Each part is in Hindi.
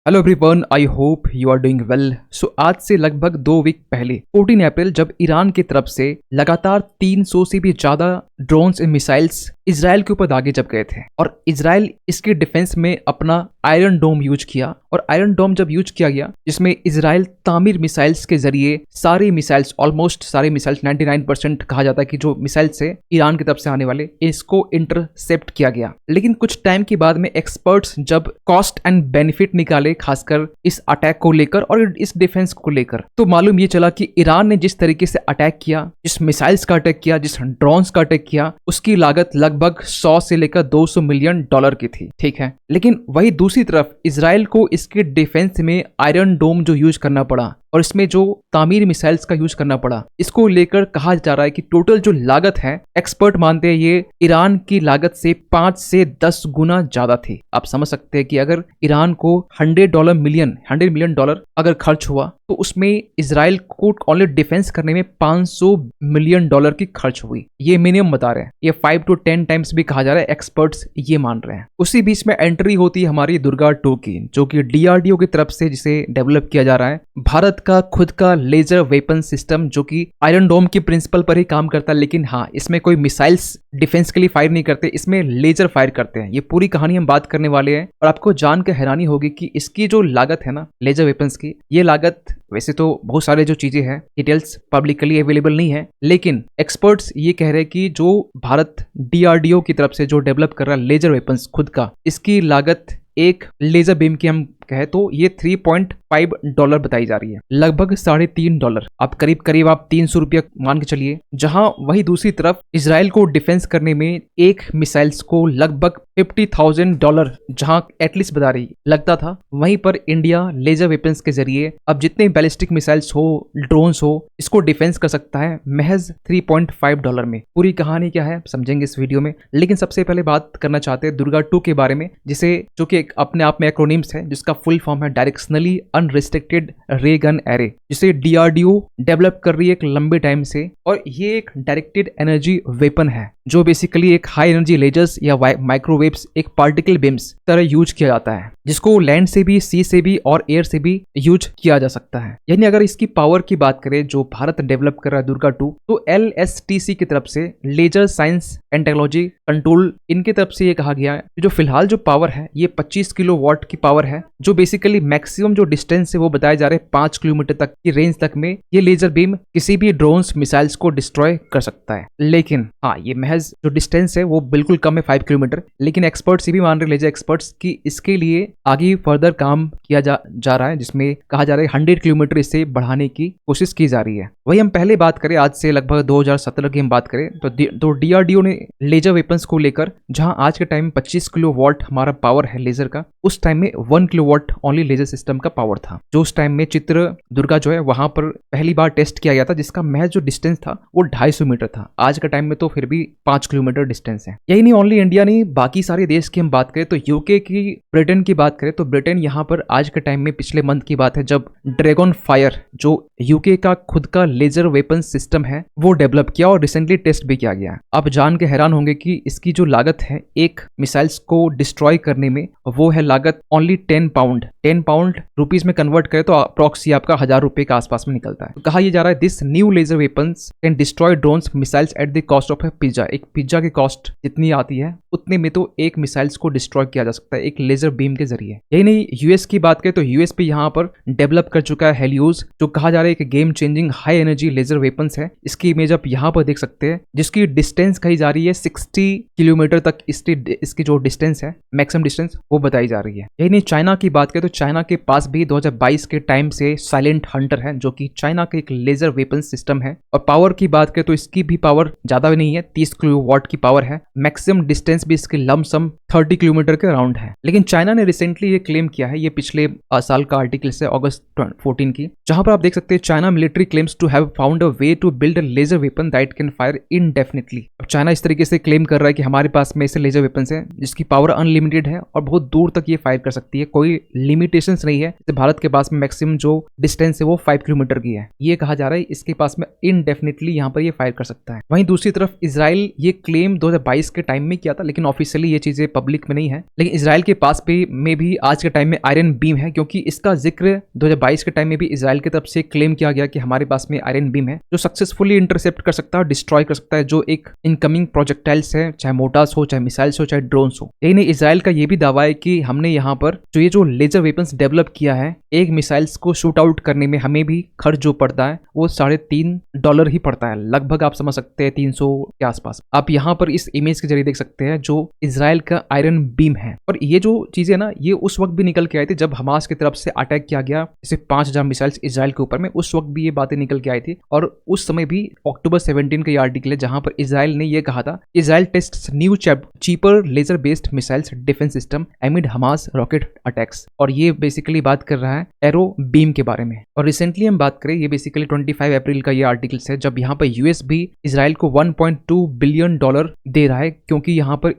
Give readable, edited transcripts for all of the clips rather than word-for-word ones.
Hello everyone, I hope you are doing well. So आज से लगभग 2 वीक पहले 14 अप्रैल जब ईरान की तरफ से लगातार 300 से भी ज्यादा ड्रोन्स एंड मिसाइल्स इजराइल के ऊपर दागे जब गए थे और इजराइल इसके डिफेंस में अपना आयरन डोम यूज किया। और आयरन डोम जब यूज किया गया जिसमें इजराइल तामीर मिसाइल्स के जरिए सारे मिसाइल्स, ऑलमोस्ट सारे मिसाइल्स 99% कहा जाता है कि जो मिसाइल्स है ईरान की तरफ से आने वाले, इसको इंटरसेप्ट किया गया। लेकिन कुछ टाइम के बाद में एक्सपर्ट्स जब कॉस्ट एंड बेनिफिट निकाले, खासकर इस अटैक को लेकर और इस डिफेंस को लेकर, तो मालूम ये चला कि ईरान ने जिस तरीके से अटैक किया, जिस मिसाइल्स का अटैक किया, जिस ड्रोन्स का अटैक किया, उसकी लागत लगभग 100 से लेकर 200 मिलियन डॉलर की थी। ठीक है, लेकिन वही दूसरी तरफ इजराइल को इसके डिफेंस में आयरन डोम जो यूज करना पड़ा और इसमें जो तामीर मिसाइल्स का यूज करना पड़ा, इसको लेकर कहा जा रहा है कि टोटल जो लागत है, एक्सपर्ट मानते हैं ये ईरान की लागत से 5 से 10 गुना ज्यादा थी। आप समझ सकते हैं कि अगर ईरान को $100 मिलियन डॉलर अगर खर्च हुआ तो उसमें इजराइल को ओनली डिफेंस करने में $500 मिलियन की खर्च हुई। ये मिनिमम बता रहे हैं, ये 5 to 10 टाइम्स भी कहा जा रहा है, एक्सपर्ट्स ये मान रहे हैं। उसी बीच में एंट्री होती है हमारी दुर्गा 2 की, जो कि DRDO की तरफ से जिसे डेवलप किया जा रहा है। भारत का खुद का लेजर वेपन सिस्टम जो कि आयरन डोम के प्रिंसिपल पर ही काम करता है, लेकिन हाँ, इसमें कोई मिसाइल्स डिफेंस के लिए फायर नहीं करते, इसमें लेजर फायर करते हैं। ये पूरी कहानी हम बात करने वाले हैं और आपको जान के हैरानी होगी कि इसकी जो लागत है ना, लेजर वेपन्स की, ये लागत वैसे तो बहुत सारे जो चीजें हैं, डिटेल्स पब्लिकली अवेलेबल नहीं है, लेकिन एक्सपर्ट्स ये कह रहे हैं कि जो भारत DRDO की तरफ से जो डेवलप कर रहा है लेजर वेपन्स खुद का, इसकी लागत एक लेजर बीम की हम कहे तो ये $3.5 बताई जा रही है, लगभग $3.5। अब करीब करीब आप 300 रुपया मान के चलिए। जहां वही दूसरी तरफ इजराइल को डिफेंस करने में एक मिसाइल्स को लगभग $50,000 जहां एटलीस्ट बता रही लगता था, वहीं पर इंडिया लेजर वेपन्स के जरिए अब जितने बैलिस्टिक मिसाइल्स हो, ड्रोन्स हो, इसको डिफेंस कर सकता है महज $3.5 में। पूरी कहानी क्या है समझेंगे इस वीडियो में, लेकिन सबसे पहले बात करना चाहते हैं दुर्गा 2 के बारे में, जिसे जो कि अपने आप में एक्रोनिम्स है, जिसका फुल फॉर्म है डायरेक्शनली अनरिस्ट्रिक्टेड रे गन एरे, जिसे DRDO डेवलप कर रही है एक लंबे टाइम से। और ये एक डायरेक्टेड एनर्जी वेपन है जो बेसिकली एक हाई एनर्जी लेजर्स या माइक्रोवेव्स, एक पार्टिकल बीम्स तरह यूज किया जाता है, जिसको लैंड से भी, सी से भी और एयर से भी यूज किया जा सकता है। यानी अगर इसकी पावर की बात करें जो भारत डेवलप कर रहा है दुर्गा 2, तो LSTC की तरफ से laser science and technology control, इनकी तरफ से ये कहा गया है जो फिलहाल जो पावर है ये 25 किलोवाट की पावर है, जो बेसिकली मैक्सिमम जो डिस्टेंस है वो बताया जा रहा है 5 किलोमीटर तक की रेंज तक में ये लेजर बीम किसी भी ड्रोन्स मिसाइल्स को डिस्ट्रॉय कर सकता है। लेकिन हाँ, ये महज जो डिस्टेंस है वो बिल्कुल कम है, 5 किलोमीटर। लेकिन एक्सपर्ट्स ये भी मान रहे, लेजर एक्सपर्ट्स, की इसके लिए आगे फर्दर काम किया जा रहा है, जिसमें कहा जा रहा है 100 किलोमीटर इसे बढ़ाने की कोशिश की जा रही है। वही हम पहले बात करें, आज से लगभग 2017 की हम बात करें तो DRDO ने लेजर वेपन्स को लेकर, जहां आज के टाइम 25 किलोवाट हमारा पावर है लेजर का, उस टाइम में 1 किलोवाट ओनली लेजर सिस्टम का पावर था, जो उस टाइम में चित्र दुर्गा जो है वहां पर पहली बार टेस्ट किया गया था, जिसका महज जो डिस्टेंस था वो 250 मीटर था। आज के टाइम में तो फिर भी 5 किलोमीटर डिस्टेंस है। यही नहीं, ओनली इंडिया नहीं, बाकी सारे देश की हम बात करें तो यूके की, ब्रिटेन की बात करें तो ब्रिटेन यहाँ पर आज के टाइम में, पिछले मंथ की बात है, जब ड्रैगन फायर जो यूके का खुद का लेजर वेपन सिस्टम है वो डेवलप किया और रिसेंटली टेस्ट भी किया गया। आप जान के हैरान होंगे कि इसकी जो लागत है एक मिसाइल्स को डिस्ट्रॉय करने में, वो है लागत ओनली 10 पाउंड। 10 पाउंड रुपीज में कन्वर्ट करें तो अप्रॉक्सी आपका 1000 रुपए के आसपास में निकलता है। तो कहा यह जा रहा है this new laser weapons can destroy drones missiles at the cost of a pizza. एक पिज्जा की कॉस्ट जितनी आती है उतने में तो एक मिसाइल्स को डिस्ट्रॉय किया जा सकता है एक लेजर बीम के जरिए। यही नहीं, यूएस की बात करें तो यूएस भी यहाँ पर डेवलप कर चुका है हेलियोज, जो कहा जा रहा है कि game changing high energy laser weapons है। इसकी इमेज आप यहाँ पर देख सकते हैं, जिसकी डिस्टेंस कही जा रही है 60 किलोमीटर तक। इसकी जो डिस्टेंस है, मैक्सिमम डिस्टेंस, वो बताई जा रही है। यही नहीं, चाइना की बात करें तो चाइना के पास भी 2022 के टाइम से साइलेंट हंटर है, जो कि चाइना का एक लेजर वेपन सिस्टम है। और पावर की बात करें तो इसकी भी पावर ज्यादा नहीं है, 30 किलोवाट की पावर है। मैक्सिमम डिस्टेंस भी इसकी लमसम 30 किलोमीटर के अराउंड है। लेकिन चाइना ने रिसेंटली ये क्लेम किया है, ये पिछले साल का आर्टिकल से, अगस्त 14 की, जहां पर आप देख सकते हैं China military claims to have found a way to build a laser weapon that can fire indefinitely. अब चाइना इस तरीके से क्लेम कर रहा है कि हमारे पास में ऐसे लेजर वेपन्स हैं जिसकी पावर अनलिमिटेड है और बहुत दूर तक ये फायर कर सकती है, कोई लिमिटेशंस नहीं है। जैसे भारत के पास में मैक्सिमम जो डिस्टेंस है वो 5 किलोमीटर की है, ये कहा जा रहा है इसके पास में इनडेफिनिटली यहाँ पर ये फायर कर सकता है। वहीं दूसरी तरफ इजराइल ये क्लेम 2022 के टाइम में किया था, लेकिन ऑफिशियली ये चीजें पब्लिक में नहीं है, लेकिन इसराइल के पास में भी आज के टाइम में आयरन बीम है, क्योंकि इसका जिक्र 2022 के टाइम में भी इसराइल की तरफ से क्लेम किया गया कि हमारे पास में आयरन बीम है जो सक्सेसफुली इंटरसेप्ट कर सकता है और डिस्ट्रॉय कर सकता है जो एक इनकमिंग प्रोजेक्टाइल्स है, चाहे मोटार्स हो, चाहे मिसाइल्स हो, चाहे ड्रोन्स हो। यही नहीं, इसराइल का ये भी दावा है कि हमने यहाँ पर जो लेजर वेपन्स डेवलप किया है, एक मिसाइल्स को शूट आउट करने में हमें भी खर्च जो पड़ता है वो $3.5 ही पड़ता है, लगभग आप समझ सकते हैं 300 के आसपास। आप यहाँ पर इस इमेज के जरिए देख सकते हैं जो इसराइल का आयरन बीम है। और ये जो चीजें ना, ये उस वक्त भी निकल के आई थी जब हमास की तरफ से अटैक किया गया जैसे 5000 मिसाइल्स इसराइल के ऊपर में, उस वक्त भी ये बातें निकल के आई थी। और उस समय भी अक्टूबर 17 का ये आर्टिकल है जहां पर इसराइल ने ये कहा था, Israel tests new cheaper laser based missiles defence system amid Hamas rocket attacks. और ये बेसिकली बात कर रहा है एरो बीम के बारे में। और रिसेंटली हम बात करें, ये बेसिकली 25 अप्रैल का ये आर्टिकल है जब यहाँ पर यूएस भी इसराइल को $1.2 बिलियन दे रहा है, क्योंकि यहाँ पर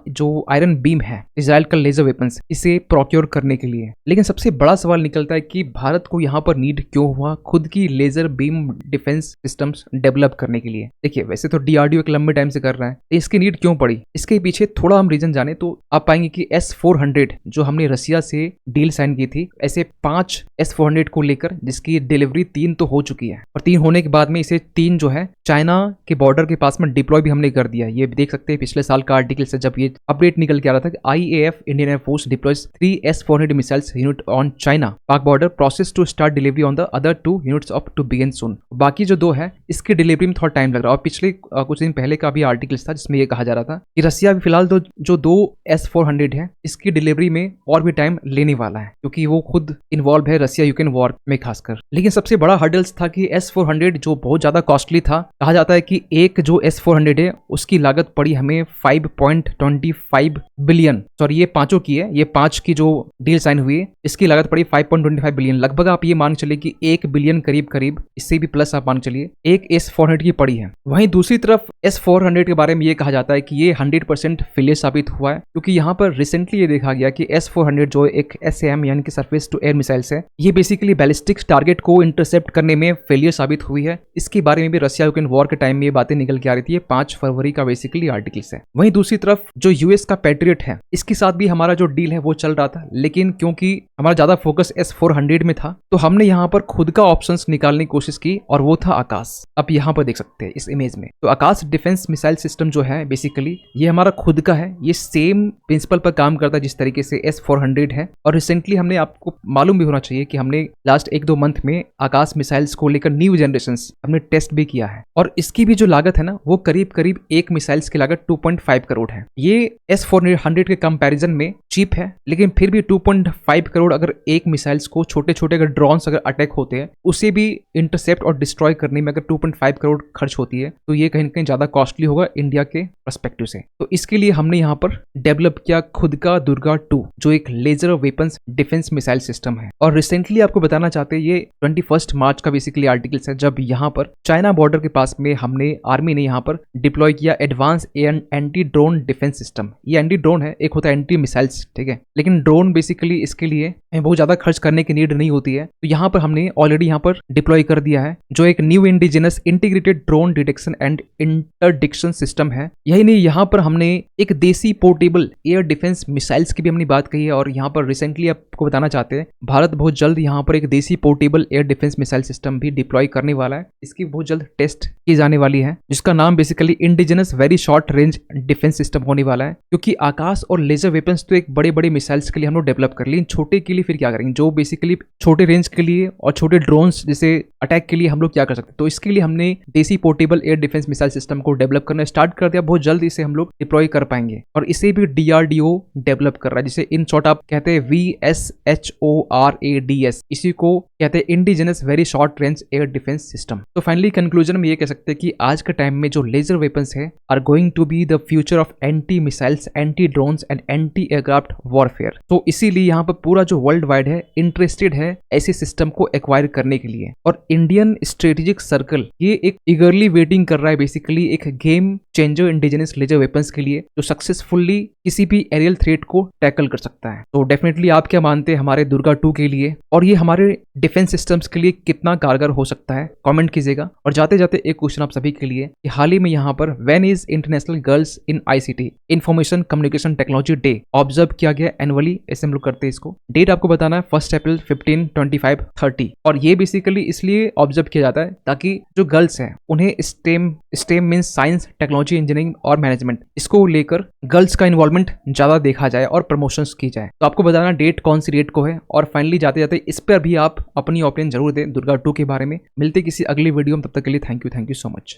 जो आयरन बीम है इसराइल का लेजर वेपन्स, इसे प्रोक्योर करने के लिए। लेकिन सबसे बड़ा सवाल निकलता है कि भारत को यहाँ पर नीड क्यों हुआ खुद की laser beam defence systems develop करने के लिए। देखिए, वैसे तो डीआरडीओ एक लंबे टाइम से कर रहा है, इसकी नीड क्यों पड़ी, इसके पीछे थोड़ा हम रीजन जाने तो आप पाएंगे कि S-400 जो हमने रसिया से डील साइन की थी, ऐसे 5 S-400 को लेकर जिसकी डिलीवरी 3 तो हो चुकी है, और 3 होने के बाद में इसे 3 जो है चाइना के बॉर्डर के पास में डिप्लॉय भी हमने कर दिया। ये देख सकते हैं पिछले साल का आर्टिकल से जब ये अपडेट निकल के आ रहा था कि IAF Indian air force deploys 3 S-400 missiles unit on China Pak border, process to start delivery on the other 2 units of to begin soon. बाकी जो 2 है इसकी डिलीवरी में थोड़ा टाइम लग रहा है। और पिछले कुछ दिन पहले का भी आर्टिकल था जिसमें ये कहा जा रहा था कि रसिया भी फिलहाल जो 2 S-400 है इसकी डिलीवरी में और भी टाइम लेने वाला है, क्योंकि वो खुद इन्वॉल्व है रसिया यूक्रेन वॉर में खासकर। लेकिन सबसे बड़ा हर्डल्स था कि S-400 जो बहुत ज्यादा कॉस्टली था, कहा जाता है कि एक जो S-400 है उसकी लागत पड़ी हमें 5.25 बिलियन, सॉरी ये 5 की है, ये 5 की जो डील साइन हुई है इसकी लागत पड़ी 5.25 बिलियन। लगभग आप ये मान चलिए कि 1 बिलियन करीब, इससे भी प्लस आप मान चलिए एक S-400 की पड़ी है। वहीं दूसरी तरफ S-400 के बारे में ये कहा जाता है कि ये 100% फेलियर साबित हुआ है, क्योंकि यहाँ पर रिसेंटली ये देखा गया कि S-400 जो एक SAM यानी कि सरफेस टू एयर मिसाइल्स है, ये बेसिकली बैलिस्टिक टारगेट को इंटरसेप्ट करने में फेलियर साबित हुई है। इसके बारे में भी रसिया यूक्रेन वॉर के टाइम में ये बातें निकल के आ रही थी। 5 फरवरी का बेसिकली आर्टिकल्स है। वहीं दूसरी तरफ जो यूएस का पैट्रियट है इसके साथ भी हमारा जो डील है वो चल रहा था, लेकिन क्योंकि हमारा ज्यादा फोकस S-400 में था तो हमने यहाँ पर खुद का ऑप्शंस निकालने की कोशिश की, और वो था आकाश। आप यहाँ पर देख सकते हैं इस इमेज में, तो आकाश डिफेंस मिसाइल सिस्टम जो है बेसिकली ये हमारा खुद का है। ये सेम प्रिंसिपल पर काम करता है जिस तरीके से S-400 है। और रिसेंटली हमने, आपको मालूम भी होना चाहिए कि हमने लास्ट 1-2 मंथ में आकाश मिसाइल्स को लेकर न्यू जनरेशन हमने टेस्ट भी किया है, और इसकी भी जो लागत है ना वो करीब एक मिसाइल्स की लागत 2.5 करोड़ है। ये S-400 के कंपैरिजन में चीप है, लेकिन फिर भी 2.5 करोड़ अगर एक मिसाइल्स को छोटे अगर ड्रोन्स अगर अटैक होते हैं उसे भी इंटरसेप्ट और डिस्ट्रॉय करने में अगर 2.5 करोड़ खर्च होती है तो ये कहीं ना कहीं ज्यादा कॉस्टली होगा इंडिया के पर्सपेक्टिव से। तो इसके लिए हमने यहाँ पर डेवलप किया खुद का दुर्गा 2 जो एक laser weapons defence missile system है। और रिसेंटली आपको बताना चाहते हैं ये 21 मार्च का बेसिकली आर्टिकल्स है जब यहाँ पर चाइना बॉर्डर के पास में हमने आर्मी ने यहाँ पर डिप्लॉय किया advance anti drone defence system. ये एंटी ड्रोन है, एक होता है एंटी मिसाइल्स, ठीक है, लेकिन ड्रोन बेसिकली इसके लिए बहुत ज्यादा खर्च करने की नीड नहीं होती है। तो यहाँ पर हमने ऑलरेडी यहाँ पर डिप्लॉय कर दिया है जो एक new indigenous integrated drone detection and interdiction system है। यही नहीं, यहाँ पर हमने एक देसी पोर्टेबल एयर डिफेंस मिसाइल्स की भी हमने बात कही है। और यहाँ पर रिसेंटली आपको बताना चाहते हैं भारत बहुत जल्द यहाँ पर एक देसी portable air defence missile system भी डिप्लॉय करने वाला है। इसकी बहुत जल्द टेस्ट की जाने वाली है जिसका नाम basically indigenous very short range defence system होने वाला है। क्योंकि आकाश और लेजर वेपन्स तो एक बड़े मिसाइल्स के लिए हम लोग डेवलप कर लिए, छोटे के लिए फिर क्या करेंगे, जो बेसिकली छोटे रेंज के लिए और छोटे ड्रोन्स जैसे अटैक के लिए हम लोग क्या कर सकते हैं। तो इसके लिए हमने देसी portable air defence missile system को डेवलप करना स्टार्ट कर दिया। बहुत जल्द इसे हम लोग डिप्लॉय कर पाएंगे और इसे भी DRDO डेवलप कर रहा है, जिसे इन शॉर्ट आप कहते हैं VSHORADS। इसी को कहते हैं indigenous very short range air defence system. तो फाइनली कंक्लूजन में ये कह सकते हैं कि आज के टाइम में जो लेजर वेपन्स है are going to be the future of anti missiles, anti drones and anti aircraft warfare. तो इसीलिए यहाँ पर पूरा जो वर्ल्ड वाइड है इंटरेस्टेड है ऐसे सिस्टम को एक्वायर करने के लिए। और इंडियन स्ट्रेटेजिक सर्कल ये एक ईगरली वेटिंग कर रहा है बेसिकली एक game changer indigenous laser weapons के लिए जो सक्सेसफुली किसी भी एरियल थ्रेट को टैकल कर सकता है। तो डेफिनेटली आप क्या मानते हैं हमारे दुर्गा 2 के लिए और ये हमारे डिफेंस सिस्टम्स के लिए कितना कारगर हो सकता है, कमेंट कीजिएगा। और जाते जाते एक क्वेश्चन आप सभी के लिए कि हाल ही में यहाँ पर when is international girls in ICT information communication technology day observe किया गया एनुअली, ऐसे हम लोग करते हैं इसको। डेट आपको बताना है 1 अप्रैल 15, 25, 30। और ये बेसिकली इसलिए ऑब्जर्व किया जाता है ताकि जो गर्ल्स हैं उन्हें stem means science, technology, engineering और मैनेजमेंट, इसको लेकर गर्ल्स का इन्वॉल्वमेंट ज्यादा देखा जाए और प्रमोशंस की जाए। तो आपको बताना डेट कौन सी डेट को है। और फाइनली जाते जाते इस पर भी आप अपनी ओपिनियन जरूर दें दुर्गा 2 के बारे में। मिलते किसी अगली वीडियो में, तब तक के लिए थैंक यू सो मच।